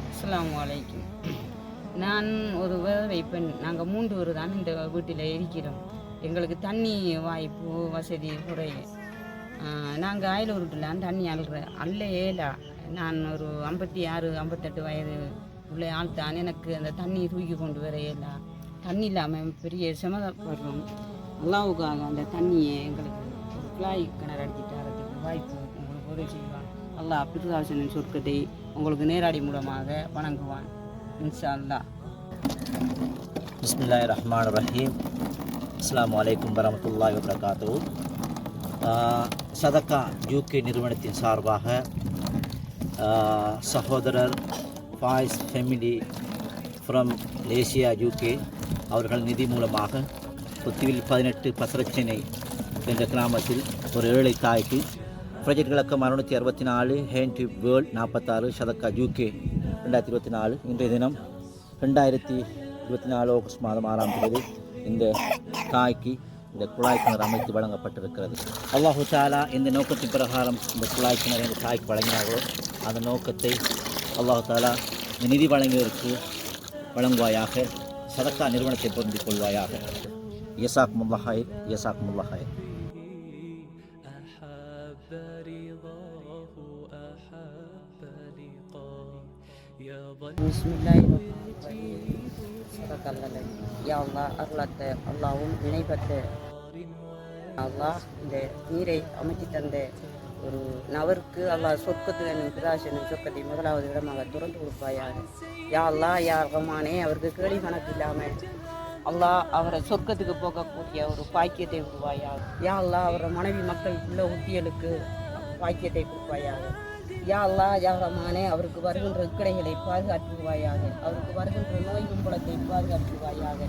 அஸ்ஸலாமு அலைக்கும். நான் ஒரு விதவை பெண். நாங்கள் 3 பேர் தான் இந்த வீட்டில் இருக்கிறோம். எங்களுக்கு தண்ணி வாய்ப்பு வசதி குறைவு. நாங்கள் அயலூருட்டுலாம் தண்ணி அள்ள ஏலா. நான் ஒரு 56 58 வயது உள்ள ஆள் தான். எனக்கு அந்த தண்ணி தூக்கி கொண்டு வர ஏலா. தண்ணி இல்லாமல் பெரிய சிரமப்படுறோம். அல்லாவுக்காக அந்த தண்ணியை எங்களுக்கு ஒரு குழாய் கிணறு அடிச்சுட்டு வரதுக்கு வாய்ப்பு உங்களுக்கு உதவி செய்வான். அல்லாஹ் பிரிதாசனின் சொர்க்கத்தை உங்களுக்கு நேரடி மூலமாக வணங்குவான் இன்ஷா அல்லாஹ். பிஸ்மில்லாஹிர் ரஹ்மானிர் ரஹீம். அஸ்ஸலாமு அலைக்கும் வரஹ்மத்துல்லாஹி வபரகாத்துஹு. சதக்கா யூகே நிறுவனத்தின் சார்பாக சகோதரர் Faiz family from Malaysia UK அவர்கள் நிதி மூலமாக கொத்திவில் 18 பசரச்சனை என்ற கிராமத்தில் ஒரு ஏழை தாய்க்கு ப்ராஜெக்ட் இலக்கம் 664 ஹேண்ட் டியூப் வேர்ல்ட் 46 சதக்கா யூகே 2024 இன்றைய தினம் 2024 ஆகஸ்ட் மாதம் 6ஆம் தேதி இந்த தாய்க்கு இந்த குழாய் கிணறு அமைத்து வழங்கப்பட்டிருக்கிறது. அல்லாஹு தாலா இந்த நோக்கத்தின் பிரகாரம் இந்த குழாய் கிணறு இந்த தாய்க்கு வழங்கினார்களோ அந்த நோக்கத்தை அல்லாஹு தாலா இந்த நிதி வழங்கியதற்கு வழங்குவாயாக. சதக்கா நிறுவனத்தை பொருந்திக் கொள்வாயாக. யசாக்குமுல்லாஹ் ஹைர், யசாக்குமுல்லாஹ் ஹைர். பிஸ்மில்லாஹிர்ரஹ்மானிர்ரஹீம். சதகல்லல்லாஹ். யா அல்லாஹ், அருளத்த அல்லாவும் நினைப்பத்த அல்லாஹ் இந்த நீரை அமைத்து தந்த ஒரு நபருக்கு அல்லாஹ் சொர்க்கத்துடன் பிராசனும் சொர்க்கத்தை முதலாவது இடமாக திறந்து கொடுப்பாயாக. யா அல்லாஹ், யா ரஹ்மானே, அவருக்கு கேள்வி கணக்கு இல்லாமல் அல்லாஹ் அவரை சொர்க்கத்துக்கு போகக்கூடிய ஒரு பாக்கியத்தை கொடுப்பாயாக. யா அல்லாஹ், அவரோட மனைவி மக்கள் உள்ள ஊட்டியலுக்கு பாக்கியத்தை கொடுப்பாயாக. யா அல்லாஹ், யா ரஹ்மானே, அவருக்கு வருகின்ற இக்கடைகளை பாதுகாத்துவாயாக. அவருக்கு வருகின்ற நோய் கும்பலத்தை பாதுகாத்துவாயாக.